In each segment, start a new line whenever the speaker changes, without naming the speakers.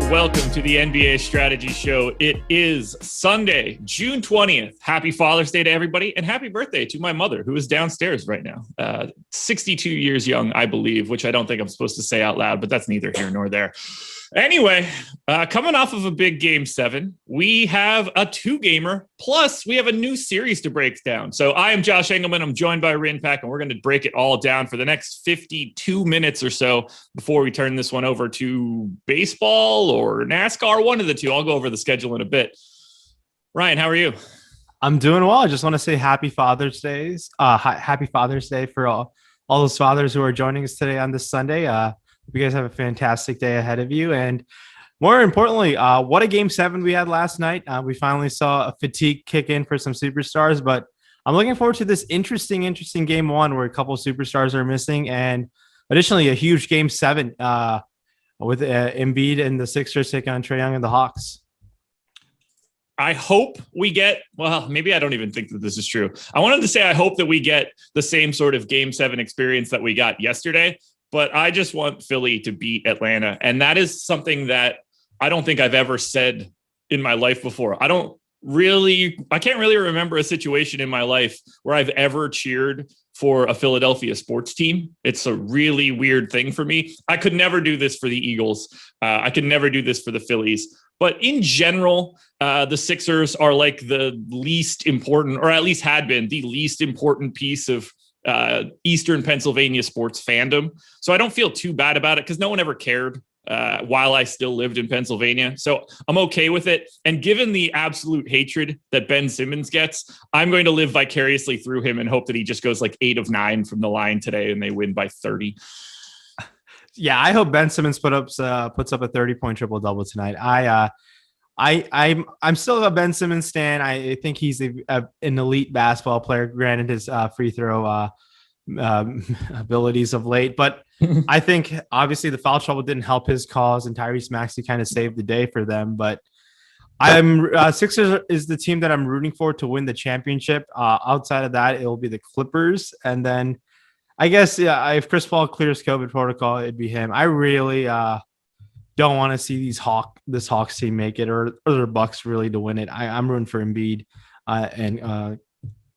welcome to the NBA Strategy Show. It is Sunday, June 20th. Happy Father's Day to everybody, and happy birthday to my mother, who is downstairs right now. 62 years young, I believe, which I don't think I'm supposed to say out loud, but that's neither here nor there. Anyway, coming off of a big Game 7, we have a two-gamer, plus we have a new series to break down. So I am Josh Engleman. I'm joined by Rayen, and we're going to break it all down for the next 52 minutes or so before we turn this one over to baseball or NASCAR, one of the two. I'll go over the schedule in a bit. Rayen, how are you?
I'm doing well. I just want to say happy Father's Day. Happy Father's Day for all those fathers who are joining us today on this Sunday. You guys have a fantastic day ahead of you. And more importantly, what a Game 7 we had last night. We finally saw a fatigue kick in for some superstars, but I'm looking forward to this interesting Game 1 where a couple of superstars are missing. And additionally, a huge Game 7 with Embiid and the Sixers taking on Trae Young and the Hawks.
I hope we get, well, maybe I don't even think that this is true. I wanted to say I hope that we get the same sort of Game 7 experience that we got yesterday. But I just want Philly to beat Atlanta. And that is something that I don't think I've ever said in my life before. I can't really remember a situation in my life where I've ever cheered for a Philadelphia sports team. It's a really weird thing for me. I could never do this for the Eagles. I could never do this for the Phillies. But in general, the Sixers are like the least important, or at least had been the least important piece of Eastern Pennsylvania sports fandom. So I don't feel too bad about it because no one ever cared while I still lived in Pennsylvania. So I'm okay with it. And given the absolute hatred that Ben Simmons gets, I'm going to live vicariously through him and hope that he just goes like 8 of 9 from the line today and they win by 30.
Yeah, I hope Ben Simmons puts up a 30-point triple-double tonight. I'm still a Ben Simmons stan. I think he's an elite basketball player, granted his free throw abilities of late. But I think obviously the foul trouble didn't help his cause, and Tyrese Maxey kind of saved the day for them. But Sixers is the team that I'm rooting for to win the championship. Outside of that, it will be the Clippers, and then I guess if Chris Paul clears COVID protocol, it'd be him. I really don't want to see this Hawks team make it or the Bucks really to win it. I'm rooting for Embiid and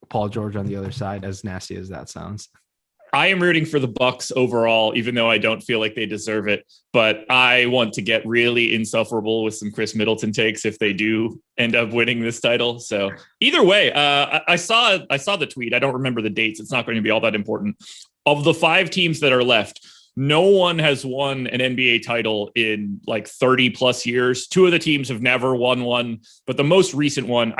Paul George on the other side, as nasty as that sounds.
I am rooting for the Bucks overall, even though I don't feel like they deserve it. But I want to get really insufferable with some Chris Middleton takes if they do end up winning this title. So either way, I saw the tweet. I don't remember the dates. It's not going to be all that important. Of the 5 teams that are left, no one has won an NBA title in like 30 plus years. 2 of the teams have never won one, but the most recent one,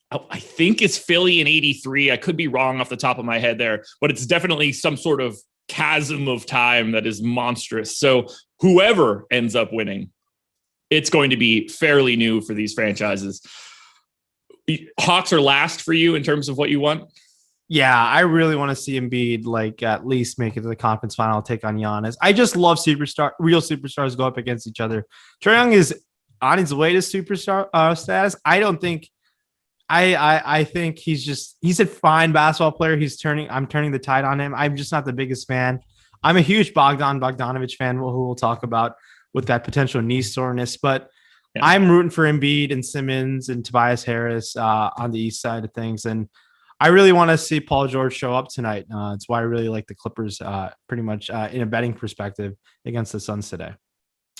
I think it's Philly in 83. I could be wrong off the top of my head there, but it's definitely some sort of chasm of time that is monstrous. So whoever ends up winning, it's going to be fairly new for these franchises. Hawks are last for you in terms of what you want.
Yeah, I really want to see Embiid like at least make it to the conference final, take on Giannis. I just love real superstars go up against each other. Trae Young is on his way to superstar status. I think he's a fine basketball player. I'm turning the tide on him. I'm just not the biggest fan. I'm a huge Bogdanovich fan who we'll talk about with that potential knee soreness, but yeah. I'm rooting for Embiid and Simmons and Tobias Harris on the east side of things. And I really want to see Paul George show up tonight. It's why I really like the Clippers pretty much in a betting perspective against the Suns today.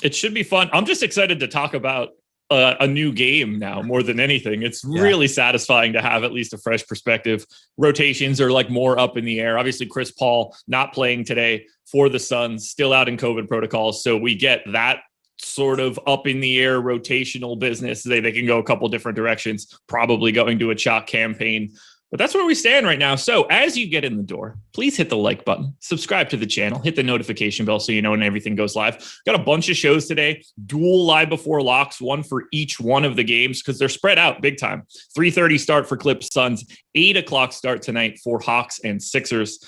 It should be fun. I'm just excited to talk about a new game now more than anything. It's really satisfying to have at least a fresh perspective. Rotations are like more up in the air. Obviously, Chris Paul not playing today for the Suns, still out in COVID protocols. So we get that sort of up in the air rotational business. They can go a couple different directions, probably going to a chalk campaign. But that's where we stand right now. So as you get in the door, please hit the like button, subscribe to the channel, hit the notification bell so you know when everything goes live. Got a bunch of shows today, dual live before locks, one for each one of the games because they're spread out big time. 3:30 start for Clips Suns, 8 o'clock start tonight for Hawks and Sixers.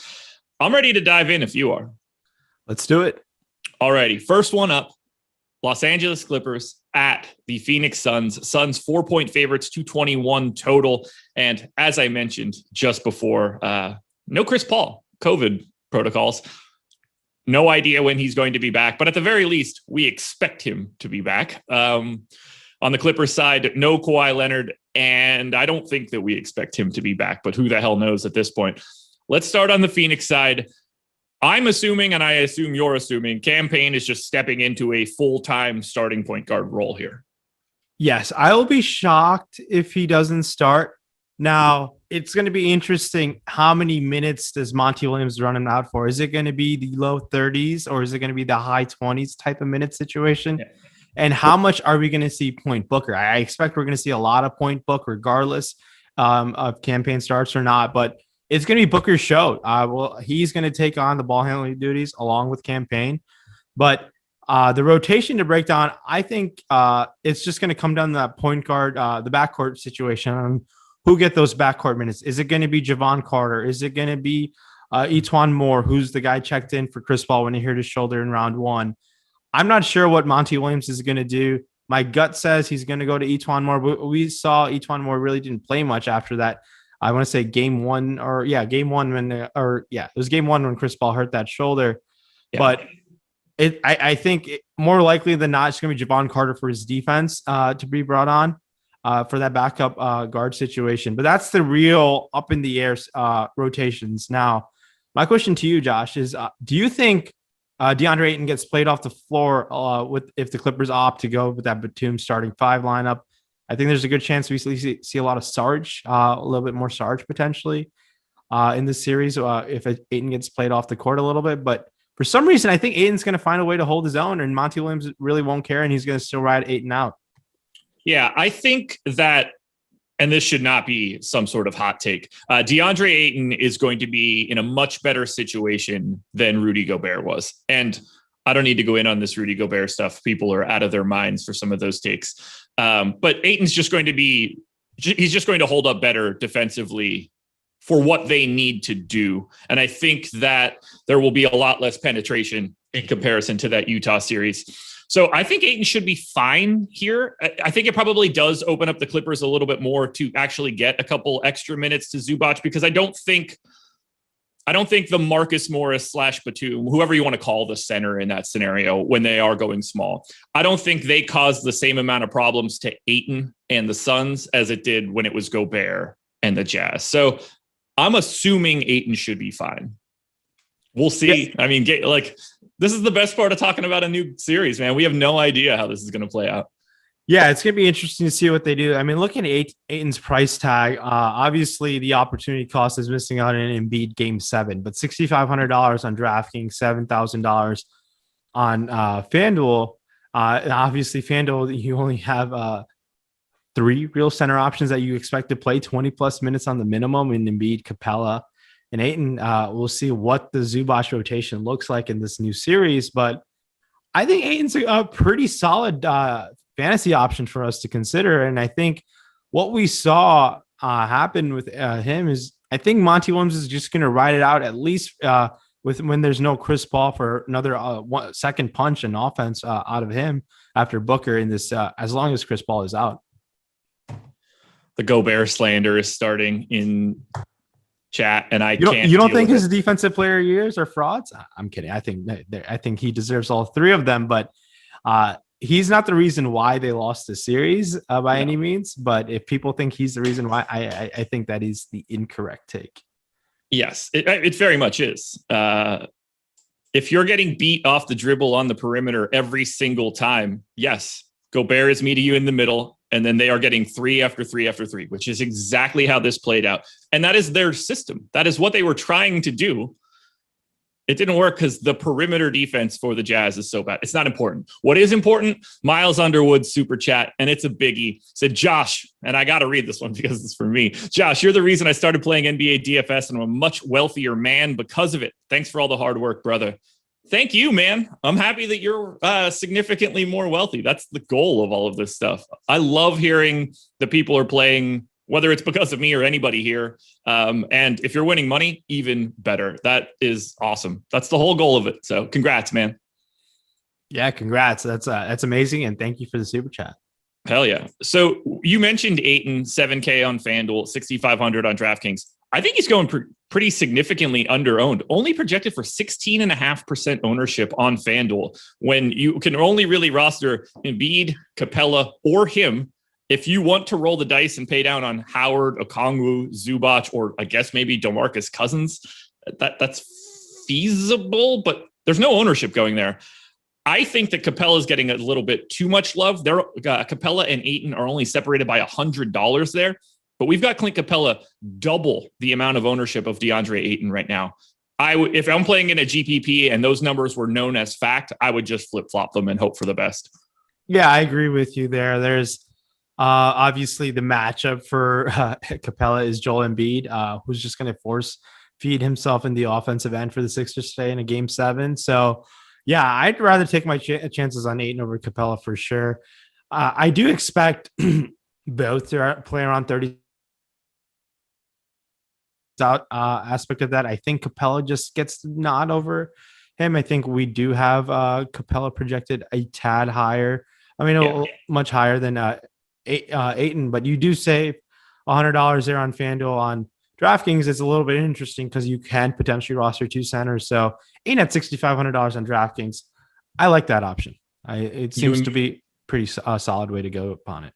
I'm ready to dive in if you are.
Let's do it.
All righty. First one up, Los Angeles Clippers at the Phoenix Suns. Suns 4-point favorites, 221 total. And as I mentioned just before, no Chris Paul, COVID protocols. No idea when he's going to be back, but at the very least, we expect him to be back. On the Clippers side, no Kawhi Leonard, and I don't think that we expect him to be back, but who the hell knows at this point. Let's start on the Phoenix side. I'm assuming, and I assume you're assuming, Cam Payne is just stepping into a full-time starting point guard role here.
Yes, I will be shocked if he doesn't start. Now, it's going to be interesting. How many minutes does Monty Williams run him out for? Is it going to be the low 30s or is it going to be the high 20s type of minute situation? Yeah. And how much are we going to see Point Booker? I expect we're going to see a lot of Point Book regardless of Cam Payne starts or not, but it's going to be Booker's show. Well, he's going to take on the ball handling duties along with Cam Payne. But the rotation to break down, I think it's just going to come down to that point guard, the backcourt situation. Who get those backcourt minutes? Is it going to be Javon Carter? Is it going to be Etuan Moore, who's the guy checked in for Chris Paul when he hurt his shoulder in round one? I'm not sure what Monty Williams is going to do. My gut says he's going to go to Etuan Moore. But we saw Etuan Moore really didn't play much after that. I want to say game one when it was game one when Chris Paul hurt that shoulder. Yeah. But I think more likely than not, it's going to be Javon Carter for his defense to be brought on. For that backup guard situation. But that's the real up in the air rotations. Now, my question to you, Josh, is do you think DeAndre Ayton gets played off the floor if the Clippers opt to go with that Batum starting five lineup? I think there's a good chance we see a lot of Sarge, a little bit more Sarge potentially in this series if Ayton gets played off the court a little bit. But for some reason, I think Ayton's going to find a way to hold his own, and Monty Williams really won't care, and he's going to still ride Ayton out.
Yeah, I think that, and this should not be some sort of hot take, DeAndre Ayton is going to be in a much better situation than Rudy Gobert was. And I don't need to go in on this Rudy Gobert stuff. People are out of their minds for some of those takes. But Ayton's just going to he's just going to hold up better defensively for what they need to do. And I think that there will be a lot less penetration in comparison to that Utah series. So I think Ayton should be fine here. I think it probably does open up the Clippers a little bit more to actually get a couple extra minutes to Zubac, because I don't think the Marcus Morris / Batum, whoever you want to call the center in that scenario, when they are going small, I don't think they cause the same amount of problems to Ayton and the Suns as it did when it was Gobert and the Jazz. So I'm assuming Ayton should be fine. We'll see. Yeah. I mean, this is the best part of talking about a new series, man. We have no idea how this is going to play out.
Yeah, it's going to be interesting to see what they do. I mean, looking at Ayton's price tag, obviously the opportunity cost is missing out on an Embiid Game 7, but $6,500 on DraftKings, $7,000 on FanDuel. And obviously, FanDuel, you only have 3 real center options that you expect to play 20-plus minutes on the minimum in Embiid, Capella, and Ayton. We'll see what the Zubac rotation looks like in this new series, but I think Ayton's a pretty solid fantasy option for us to consider. And I think what we saw happen with him is I think Monty Williams is just going to ride it out at least when there's no Chris Paul for another second punch and offense out of him after Booker in this, as long as Chris Paul is out. The
Gobert slander is starting in chat, and
you don't think his defensive player years are frauds? I'm kidding. I think he deserves all 3 of them, but he's not the reason why they lost the series by any means. But if people think he's the reason why, I think that is the incorrect take.
Yes, it very much is. If you're getting beat off the dribble on the perimeter every single time, yes, Gobert is meeting you in the middle, and then they are getting 3 after 3 after 3, which is exactly how this played out. And that is their system. That is what they were trying to do. It didn't work because the perimeter defense for the Jazz is so bad. It's not important. What is important? Miles Underwood super chat, and it's a biggie. Said, Josh, and I got to read this one because it's for me. Josh, you're the reason I started playing NBA DFS, and I'm a much wealthier man because of it. Thanks for all the hard work, brother. Thank you, man. I'm happy that you're significantly more wealthy. That's the goal of all of this stuff. I love hearing the people are playing, whether it's because of me or anybody here. And if you're winning money, even better. That is awesome. That's the whole goal of it. So congrats, man.
Yeah, congrats. That's amazing. And thank you for the super chat.
Hell yeah. So you mentioned Ayton, 7K on FanDuel, 6,500 on DraftKings. I think he's going pretty significantly under-owned, only projected for 16.5% ownership on FanDuel, when you can only really roster Embiid, Capella, or him. If you want to roll the dice and pay down on Howard, Okongwu, Zubac, or I guess maybe DeMarcus Cousins, that's feasible, but there's no ownership going there. I think that Capella is getting a little bit too much love. Capella and Ayton are only separated by $100 there, but we've got Clint Capella double the amount of ownership of DeAndre Ayton right now. If I'm playing in a GPP and those numbers were known as fact, I would just flip-flop them and hope for the best.
Yeah, I agree with you there. There's obviously the matchup for Capella is Joel Embiid, who's just going to force feed himself in the offensive end for the Sixers today in a game 7. So, yeah, I'd rather take my chances on Ayton over Capella for sure. I do expect both to play around 30 out aspect of that. I think Capella just gets the nod over him. I think we do have Capella projected a tad higher. I mean, much higher than Ayton, but you do save $100 there on FanDuel. On DraftKings, it's a little bit interesting because you can potentially roster 2 centers. So Ayton at $6,500 on DraftKings. I like that option. It seems to be pretty solid way to go upon it.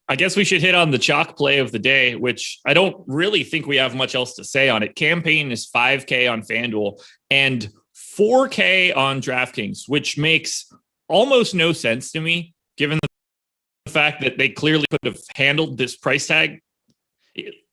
I guess we should hit on the chalk play of the day, which I don't really think we have much else to say on it. Campaign is $5K on FanDuel and $4K on DraftKings, which makes almost no sense to me, given the fact that they clearly could have handled this price tag.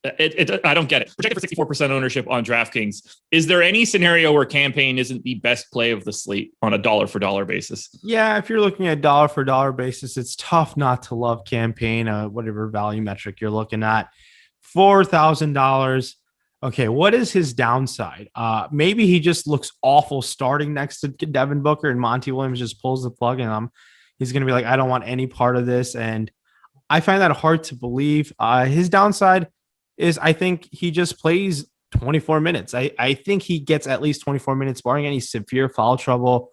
I don't get it. Projected for 64% ownership on DraftKings. Is there any scenario where campaign isn't the best play of the slate on a dollar for dollar basis?
Yeah, if you're looking at dollar for dollar basis, it's tough not to love campaign, whatever value metric you're looking at. $4,000. Okay, what is his downside? Maybe he just looks awful starting next to Devin Booker and Monty Williams just pulls the plug and he's going to be like, I don't want any part of this. And I find that hard to believe. His downside is I think he just plays 24 minutes. I think he gets at least 24 minutes, barring any severe foul trouble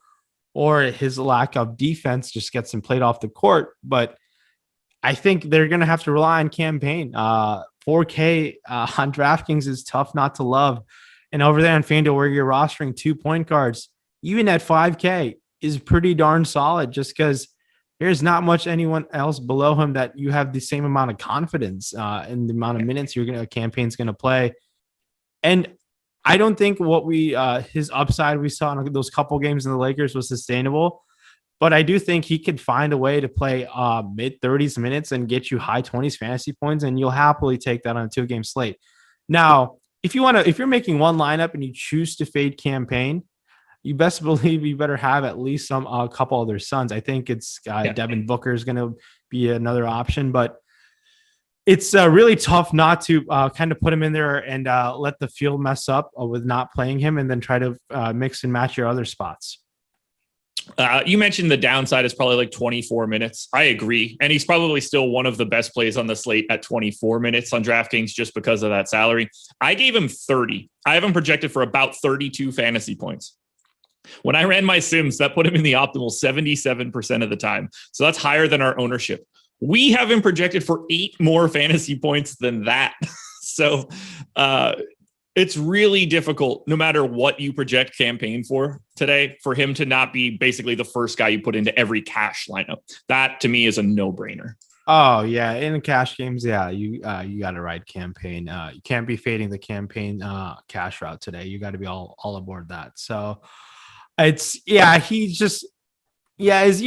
or his lack of defense just gets him played off the court. But I think they're going to have to rely on campaign. 4K on DraftKings is tough not to love. And over there on FanDuel, where you're rostering 2 point guards, even at 5K is pretty darn solid just because there's not much anyone else below him that you have the same amount of confidence in the amount of minutes campaign's going to play. And I don't think his upside we saw in those couple games in the Lakers was sustainable, but I do think he could find a way to play mid 30s minutes and get you high 20s fantasy points. And you'll happily take that on a 2-game slate. Now, if you're making one lineup and you choose to fade campaign, you best believe you better have at least a couple other sons. I think it's Devin Booker is going to be another option, but it's really tough not to kind of put him in there and let the field mess up with not playing him and then try to mix and match your other spots.
You mentioned the downside is probably like 24 minutes. I agree. And he's probably still one of the best plays on the slate at 24 minutes on DraftKings just because of that salary. I gave him 30. I have him projected for about 32 fantasy points. When I ran my sims, that put him in the optimal 77% of the time. So that's higher than our ownership. We have him projected for 8 more fantasy points than that. So it's really difficult, no matter what you project campaign for today, for him to not be basically the first guy you put into every cash lineup. That to me is a no-brainer.
Oh yeah, in cash games, yeah, you got to ride campaign. You can't be fading the campaign cash route today. You got to be all aboard that. So is he a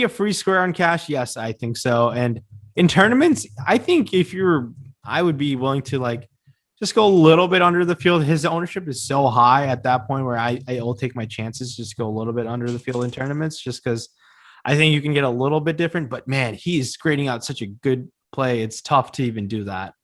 free square on cash? Yes, I think so. And in tournaments, I think I would be willing to just go a little bit under the field. His ownership is so high at that point where I will take my chances, just go a little bit under the field in tournaments, just because I think you can get a little bit different. But man, he's grading out such a good play. It's tough to even do that.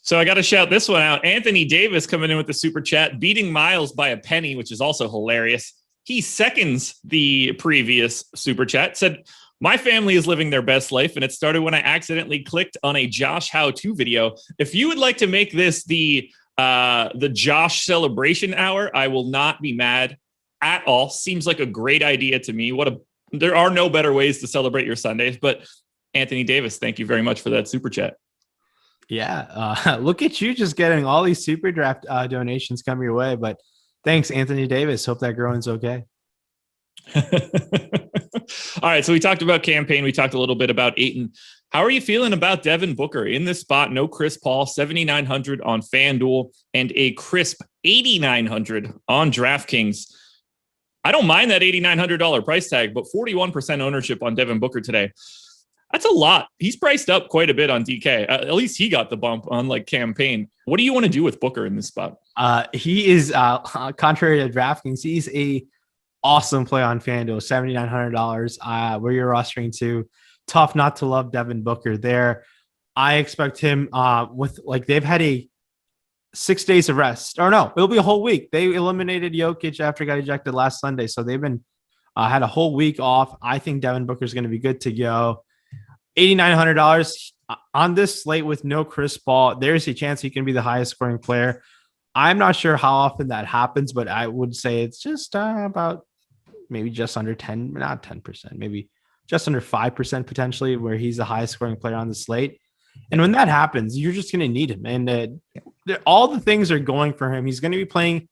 So I got to shout this one out. Anthony Davis coming in with the super chat, beating Miles by a penny, which is also hilarious. He seconds the previous super chat, said, my family is living their best life, and it started when I accidentally clicked on a Josh how-to video. If you would like to make this the Josh celebration hour, I will not be mad at all. Seems like a great idea to me. There are no better ways to celebrate your Sundays, but Anthony Davis, thank you very much for that super chat.
Yeah. Look at you just getting all these super draft donations coming your way. But thanks, Anthony Davis. Hope that growing's okay.
All right. So we talked about campaign. We talked a little bit about Ayton. How are you feeling about Devin Booker in this spot? No Chris Paul, 7,900 on FanDuel and a crisp 8,900 on DraftKings. I don't mind that $8,900 price tag, but 41% ownership on Devin Booker today. That's a lot. He's priced up quite a bit on DK. At least he got the bump on like campaign. What do you want to do with Booker in this spot?
He is contrary to DraftKings. He's a awesome play on FanDuel, $7,900. Where you're rostering to, tough not to love Devin Booker there. I expect him with like they've had a 6 days of rest, or no, it'll be a whole week. They eliminated Jokic after he got ejected last Sunday, so they've been had a whole week off. I think Devin Booker is going to be good to go. $8,900 on this slate with no Chris Paul. There's a chance he can be the highest scoring player. I'm not sure how often that happens, but I would say it's just about maybe just under 10, not 10%, maybe just under 5% potentially, where he's the highest scoring player on the slate. And when that happens, you're just going to need him. And all the things are going for him. He's going to be playing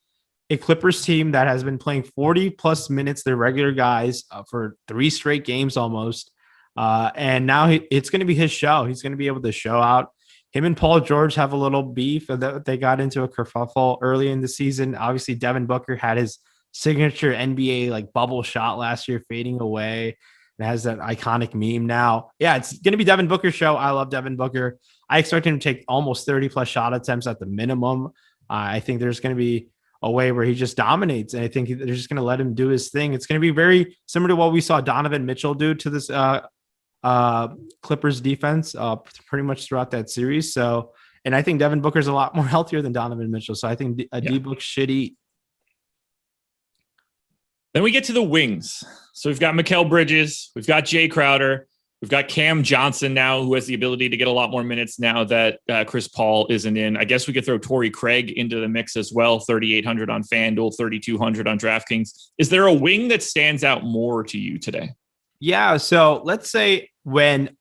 a Clippers team that has been playing 40 plus minutes, their regular guys for 3 straight games almost. And now it's going to be his show. He's going to be able to show out. Him and Paul George have a little beef that they got into a kerfuffle early in the season. Obviously, Devin Booker had his signature NBA like bubble shot last year fading away. It has that iconic meme now. Yeah, it's going to be Devin Booker's show. I love Devin Booker. I expect him to take almost 30 plus shot attempts at the minimum. I think there's going to be a way where he just dominates. And I think they're just going to let him do his thing. It's going to be very similar to what we saw Donovan Mitchell do to this Clippers defense pretty much throughout that series. So, and I think Devin Booker's a lot more healthier than Donovan Mitchell. So I think D-Book should eat.
Then we get to the wings. So we've got Mikal Bridges, we've got Jay Crowder, we've got Cam Johnson now, who has the ability to get a lot more minutes now that Chris Paul isn't in. I guess we could throw Torrey Craig into the mix as well. 3,800 on FanDuel, 3,200 on DraftKings. Is there a wing that stands out more to you today?
Yeah. So let's say when,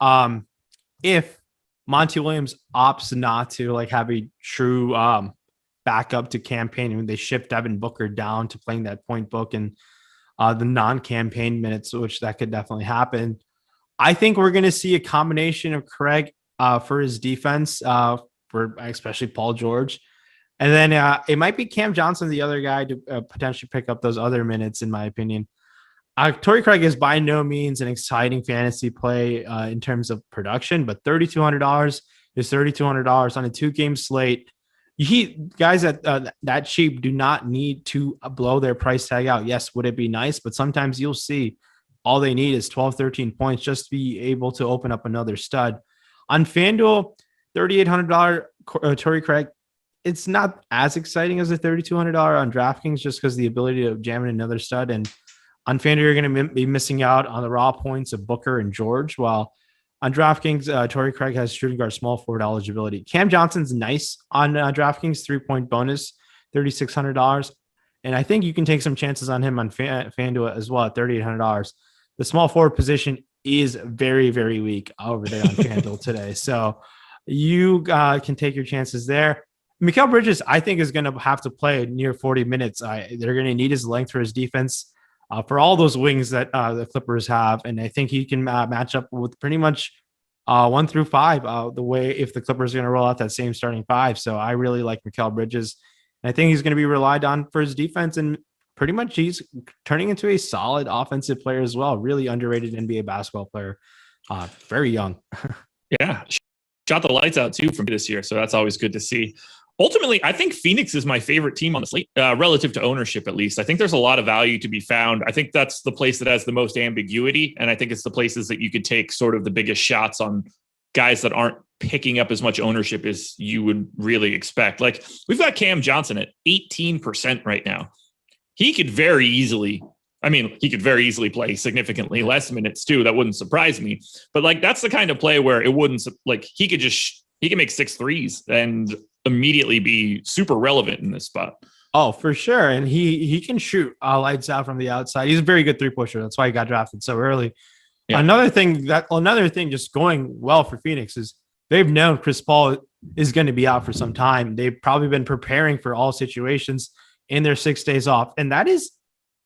if Monty Williams opts not to like have a true backup to campaign, when they shift Devin Booker down to playing that point book and the non-campaign minutes, which that could definitely happen. I think we're going to see a combination of Craig for his defense, for especially Paul George. And then it might be Cam Johnson, the other guy, to potentially pick up those other minutes, in my opinion. Torrey Craig is by no means an exciting fantasy play in terms of production, but $3,200 is $3,200 on a 2-game slate. Guys that cheap do not need to blow their price tag out. Yes, would it be nice? But sometimes you'll see all they need is 12, 13 points just to be able to open up another stud. On FanDuel, $3,800 Torrey Craig, it's not as exciting as the $3,200 on DraftKings just because the ability to jam in another stud. And on FanDuel, you're going to be missing out on the raw points of Booker and George, while on DraftKings, Torrey Craig has shooting guard small forward eligibility. Cam Johnson's nice on DraftKings, 3-point bonus, $3,600. And I think you can take some chances on him on FanDuel as well at $3,800. The small forward position is very, very weak over there on FanDuel today. So you can take your chances there. Mikal Bridges, I think, is going to have to play near 40 minutes. They're going to need his length for his defense. For all those wings that the Clippers have. And I think he can match up with pretty much 1 through 5 the way if the Clippers are going to roll out that same starting 5. So I really like Mikal Bridges. And I think he's going to be relied on for his defense. And pretty much he's turning into a solid offensive player as well. Really underrated NBA basketball player. Very young.
Yeah. Shot the lights out too from this year. So that's always good to see. Ultimately, I think Phoenix is my favorite team on the slate, relative to ownership, at least. I think there's a lot of value to be found. I think that's the place that has the most ambiguity. And I think it's the places that you could take sort of the biggest shots on guys that aren't picking up as much ownership as you would really expect. Like we've got Cam Johnson at 18% right now. He could very easily play significantly less minutes too. That wouldn't surprise me. But like, that's the kind of play where it wouldn't like, he can make 6 threes and immediately be super relevant in this spot.
Oh, for sure. And he can shoot lights out from the outside. He's a very good 3-pointer. That's why he got drafted so early. Yeah. Another thing just going well for Phoenix is they've known Chris Paul is going to be out for some time. They've probably been preparing for all situations in their 6 days off. And that is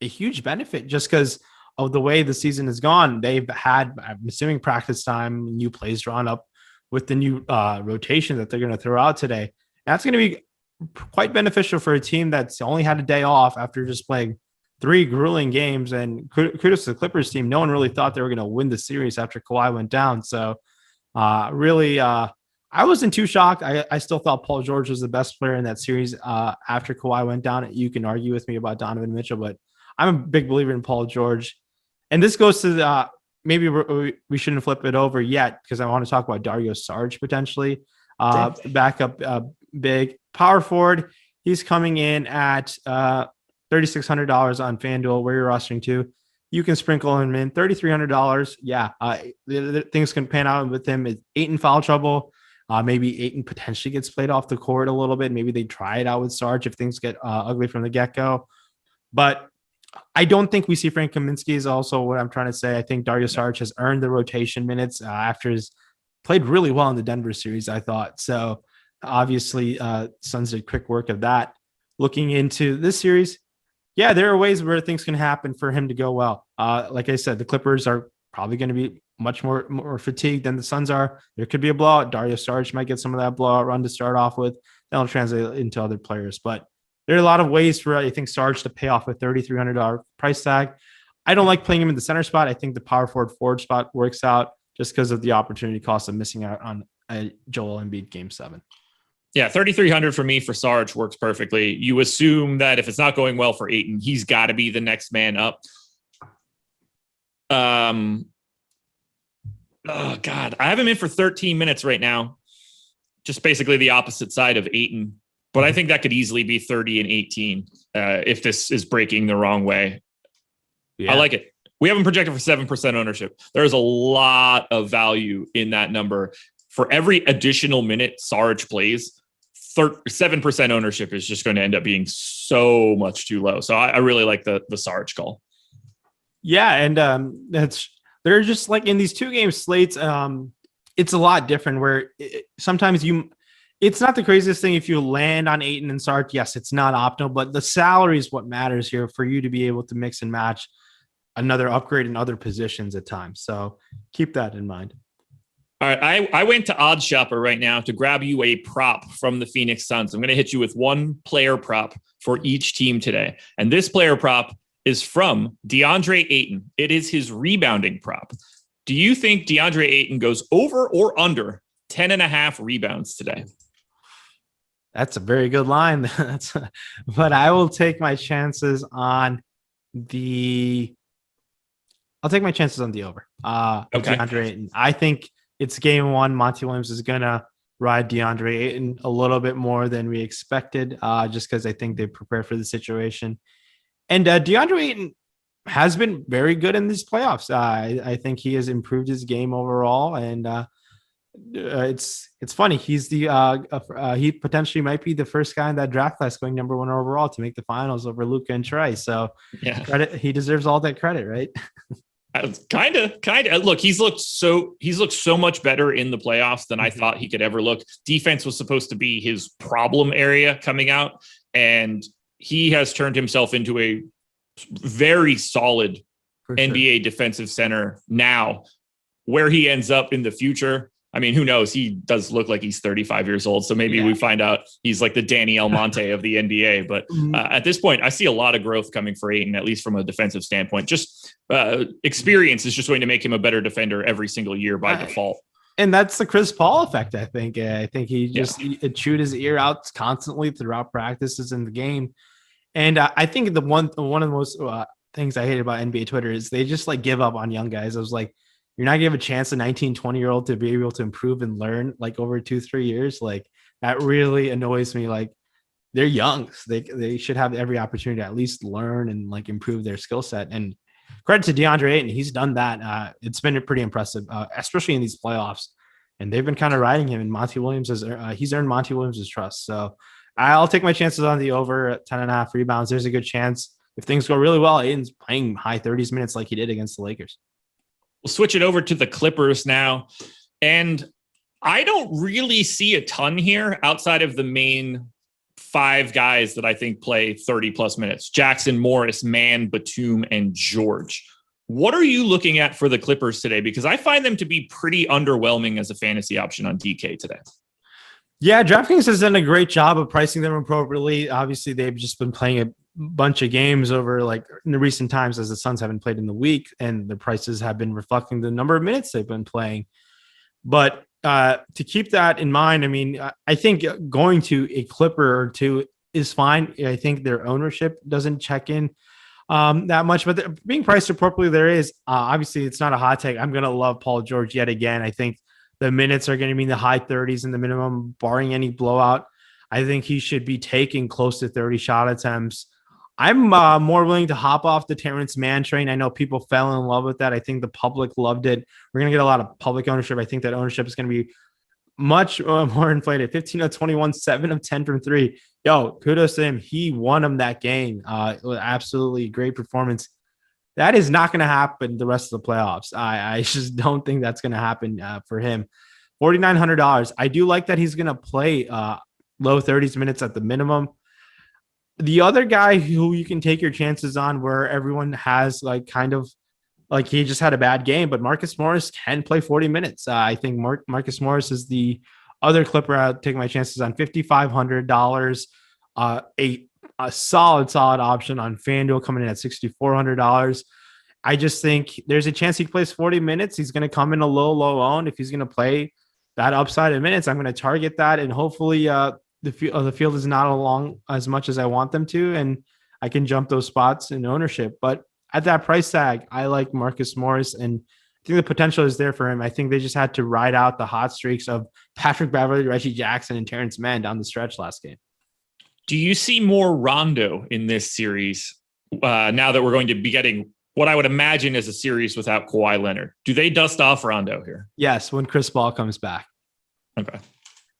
a huge benefit just because of the way the season has gone. They've had, I'm assuming, practice time, new plays drawn up with the new rotation that they're going to throw out today. And that's going to be quite beneficial for a team that's only had a day off after just playing 3 grueling games. And kudos to the Clippers team. No one really thought they were going to win the series after Kawhi went down. So really, I wasn't too shocked. I still thought Paul George was the best player in that series after Kawhi went down. You can argue with me about Donovan Mitchell, but I'm a big believer in Paul George. And this goes to maybe we shouldn't flip it over yet because I want to talk about Dario Saric potentially. Backup big power forward. He's coming in at $3,600 on FanDuel, where you're rostering to. You can sprinkle him in $3,300. Yeah, things can pan out with him. It's Ayton foul trouble. Maybe Ayton potentially gets played off the court a little bit. Maybe they try it out with Sarge if things get ugly from the get-go. But I don't think we see Frank Kaminsky is also what I'm trying to say. I think Dario Saric has earned the rotation minutes after his played really well in the Denver series, I thought. So obviously, Suns did quick work of that. Looking into this series, yeah, there are ways where things can happen for him to go well. Like I said, the Clippers are probably going to be much more fatigued than the Suns are. There could be a blowout. Dario Saric might get some of that blowout run to start off with. That'll translate into other players. But there are a lot of ways for, I think, Saric to pay off a $3,300 price tag. I don't like playing him in the center spot. I think the power forward spot works out just because of the opportunity cost of missing out on a Joel Embiid Game 7.
Yeah, 3,300 for me for Sarge works perfectly. You assume that if it's not going well for Ayton, he's got to be the next man up. Oh God, I have him in for 13 minutes right now. Just basically the opposite side of Ayton, but I think that could easily be 30 and 18 if this is breaking the wrong way. Yeah. I like it. We have him projected for 7% ownership. There's a lot of value in that number. For every additional minute Sarge plays, 7% ownership is just going to end up being so much too low. So I really like the Sarge call.
Yeah, and they're just like in these 2-game slates. It's a lot different where sometimes it's not the craziest thing if you land on Ayton and Sarge. Yes, it's not optimal, but the salary is what matters here for you to be able to mix and match another upgrade in other positions at times. So keep that in mind.
All right, I went to Odd Shopper right now to grab you a prop from the Phoenix Suns. I'm going to hit you with one player prop for each team today. And this player prop is from DeAndre Ayton. It is his rebounding prop. Do you think DeAndre Ayton goes over or under 10.5 rebounds today?
That's a very good line. But I will take my chances on I'll take my chances on the over. Okay. DeAndre Ayton. I think it's game 1. Monty Williams is going to ride DeAndre Ayton a little bit more than we expected, just because I think they prepared for the situation. And DeAndre Ayton has been very good in these playoffs. I think he has improved his game overall. And it's funny. He's he potentially might be the first guy in that draft class going number 1 overall to make the finals over Luka and Trey. So yeah, he deserves all that credit, right?
Kind of. Look, he's looked so much better in the playoffs than I thought he could ever look. Defense was supposed to be his problem area coming out, and he has turned himself into a very solid NBA defensive center now. Where he ends up in the future, I mean, who knows? He does look like he's 35 years old. So maybe we find out he's like the Danny Almonte of the NBA. But at this point, I see a lot of growth coming for Ayton, at least from a defensive standpoint. Just experience is just going to make him a better defender every single year by default. And
that's the Chris Paul effect, I think. I think he just chewed his ear out constantly throughout practices in the game. And I think one of the most things I hate about NBA Twitter is they just like give up on young guys. I was like, you're not going to give a chance a 19, 20-year-old to be able to improve and learn like over 2-3 years. Like that really annoys me. Like they're young. So they should have every opportunity to at least learn and like improve their skill set. And credit to DeAndre Ayton. He's done that. It's been pretty impressive, especially in these playoffs. And they've been kind of riding him. And Monty Williams he's earned Monty Williams' trust. So I'll take my chances on the over at 10.5 rebounds. There's a good chance if things go really well, Ayton's playing high 30s minutes like he did against the Lakers.
We'll switch it over to the Clippers now. And I don't really see a ton here outside of the main 5 guys that I think play 30 plus minutes: Jackson, Morris, Mann, Batum, and George. What are you looking at for the Clippers today? Because I find them to be pretty underwhelming as a fantasy option on DK today.
Yeah, DraftKings has done a great job of pricing them appropriately. Obviously, they've just been playing a bunch of games over like in the recent times as the Suns haven't played in the week, and the prices have been reflecting the number of minutes they've been playing. But to keep that in mind, I mean, I think going to a Clipper or two is fine. I think their ownership doesn't check in that much, but being priced appropriately, there is obviously it's not a hot take. I'm going to love Paul George yet again. I think the minutes are going to be in the high 30s in the minimum, barring any blowout. I think he should be taking close to 30 shot attempts. I'm more willing to hop off the Terrence Mann train. I know people fell in love with that. I think the public loved it. We're going to get a lot of public ownership. I think that ownership is going to be much more inflated. 15 of 21, 7 of 10 from 3. Yo, kudos to him. He won him that game. It was absolutely great performance. That is not going to happen the rest of the playoffs. I just don't think that's going to happen for him. $4,900. I do like that he's going to play low 30s minutes at the minimum. The other guy who you can take your chances on, where everyone has like kind of like he just had a bad game, but Marcus Morris can play 40 minutes. I think Marcus Morris is the other Clipper I'll take my chances on. $5,500, a solid option on FanDuel coming in at $6,400. I just think there's a chance he plays 40 minutes. He's going to come in a low owned. If he's going to play that upside in minutes, I'm going to target that, and hopefully the field is not along as much as I want them to, and I can jump those spots in ownership. But at that price tag, I like Marcus Morris, and I think the potential is there for him. I think they just had to ride out the hot streaks of Patrick Beverley, Reggie Jackson, and Terrence Mann down the stretch last game.
Do you see more Rondo in this series now that we're going to be getting what I would imagine is a series without Kawhi Leonard? Do they dust off Rondo here?
Yes, when Chris Paul comes back.
Okay.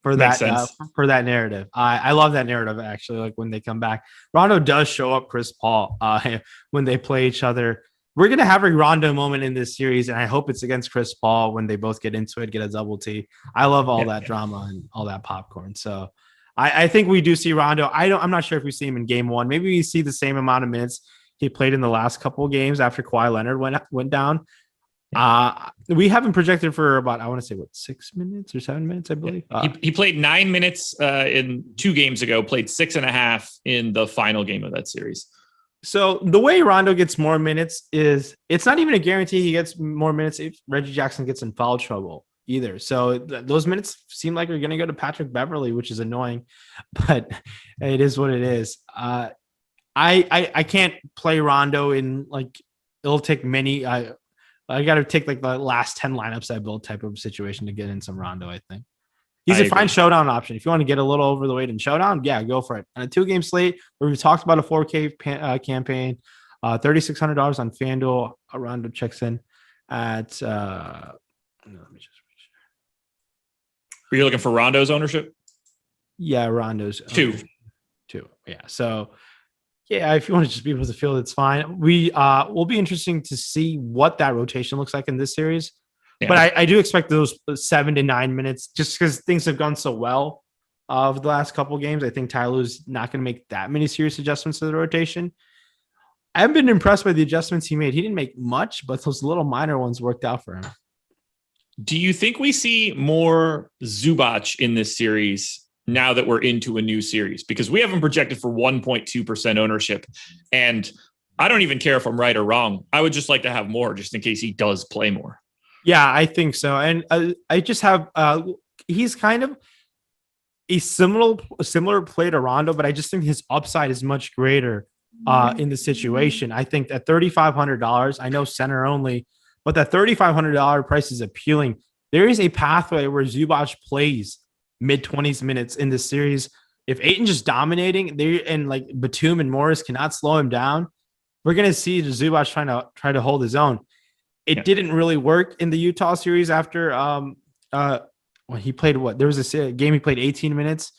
For that narrative. I love that narrative, actually, like when they come back. Rondo does show up Chris Paul when they play each other. We're going to have a Rondo moment in this series, and I hope it's against Chris Paul when they both get into it, get a double T. I love all that drama and all that popcorn. So I think we do see Rondo. I'm not sure if we see him in game 1. Maybe we see the same amount of minutes he played in the last couple of games after Kawhi Leonard went down. We haven't projected for about, I want to say 6 minutes or 7 minutes, I believe.
He played 9 minutes in 2 games ago, played 6.5 in the final game of that series.
So the way Rondo gets more minutes is it's not even a guarantee he gets more minutes if Reggie Jackson gets in foul trouble either. So those minutes seem like they're going to go to Patrick Beverley, which is annoying, but it is what it is. I can't play Rondo in like, it'll take many, I got to take like the last 10 lineups I built type of situation to get in some Rondo, I think. He's a fine showdown option. If you want to get a little over the weight in showdown, yeah, go for it. On a 2-game slate where we've talked about a 4K campaign, $3,600 on FanDuel. Rondo checks in at, let me just make sure.
Are you looking for Rondo's ownership?
Yeah, Rondo's
2.
Yeah. So, yeah, if you want to just be able to field, it's fine. We will be interesting to see what that rotation looks like in this series. Yeah. But I do expect those 7 to 9 minutes just because things have gone so well of the last couple of games. I think Tyler's not going to make that many serious adjustments to the rotation. I haven't been impressed by the adjustments he made. He didn't make much, but those little minor ones worked out for him.
Do you think we see more Zubac in this series now that we're into a new series? Because we haven't projected for 1.2% ownership. And I don't even care if I'm right or wrong. I would just like to have more just in case he does play more.
Yeah, I think so. And I just have, he's kind of a similar play to Rondo, but I just think his upside is much greater in the situation. I think that $3,500, I know center only, but that $3,500 price is appealing. There is a pathway where Zubac plays mid-20s minutes in this series. If Ayton just dominating and like Batum and Morris cannot slow him down, we're going to see Zubac try to hold his own. It didn't really work in the Utah series after when he played there was a game he played 18 minutes.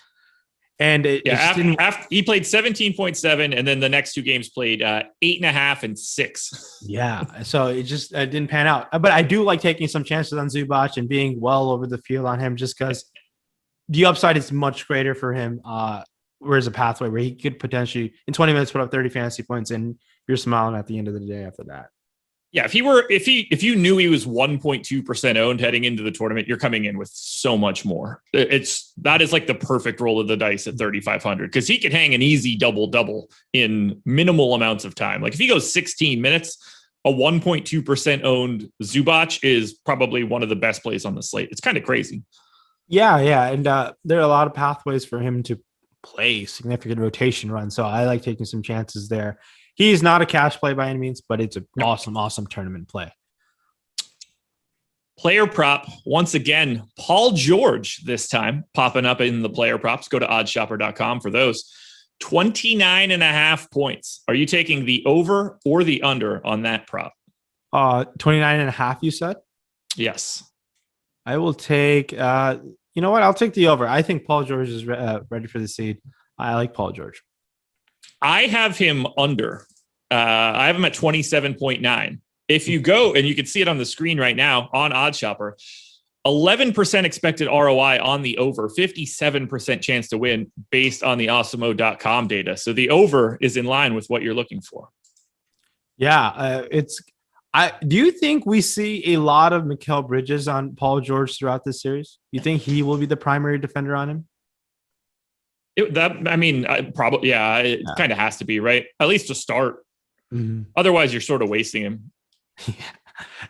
And it just didn't.
After he played 17.7, and then the next 2 games played 8.5 and 6.
Yeah, so it just didn't pan out. But I do like taking some chances on Zubac and being well over the field on him, just because the upside is much greater for him. Where's a pathway where he could potentially in 20 minutes put up 30 fantasy points, and you're smiling at the end of the day after that.
Yeah, if you knew he was 1.2% owned heading into the tournament, you're coming in with so much more. That is like the perfect roll of the dice at 3,500, because he could hang an easy double in minimal amounts of time. Like if he goes 16 minutes, a 1.2% owned Zubac is probably one of the best plays on the slate. It's kind of crazy.
Yeah, and there are a lot of pathways for him to play significant rotation runs. So I like taking some chances there. He's not a cash play by any means, but it's an awesome tournament play.
Player prop, once again, Paul George this time popping up in the player props. Go to oddshopper.com for those. 29.5 points. Are you taking the over or the under on that prop?
29.5, you said?
Yes.
I will take, you know what? I'll take the over. I think Paul George is ready for the seed. I like Paul George.
I have him under. I have him at 27.9. If you go, and you can see it on the screen right now on OddsShopper, 11% expected ROI on the over, 57% chance to win based on the Awesemo.com data. So the over is in line with what you're looking for.
Yeah, do you think we see a lot of Mikal Bridges on Paul George throughout this series? You think he will be the primary defender on him?
Probably, yeah. It kind of has to be, right? At least to start. Mm-hmm. Otherwise, you're sort of wasting him.
Yeah,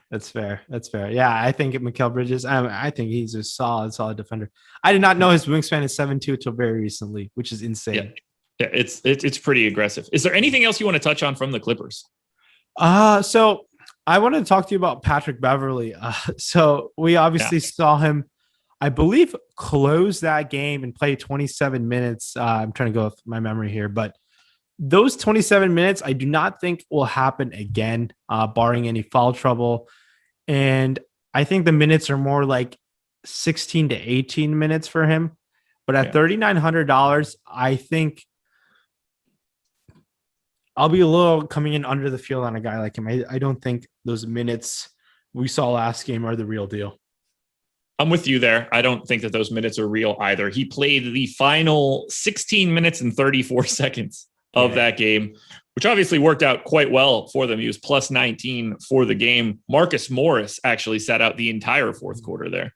that's fair. Yeah, I think Mikal Bridges, I think he's a solid defender. I did not know his wingspan is 7'2" until very recently, which is insane.
Yeah, it's pretty aggressive. Is there anything else you want to touch on from the Clippers?
So I wanted to talk to you about Patrick Beverley. So we obviously saw him, I believe, close that game and play 27 minutes. I'm trying to go with my memory here, but those 27 minutes, I do not think will happen again, barring any foul trouble. And I think the minutes are more like 16 to 18 minutes for him. But at $3,900, I think I'll be a little coming in under the field on a guy like him. I don't think those minutes we saw last game are the real deal.
I'm with you there. I don't think that those minutes are real either. He played the final 16 minutes and 34 seconds of that game, which obviously worked out quite well for them. He was plus 19 for the game. Marcus Morris actually sat out the entire fourth quarter there.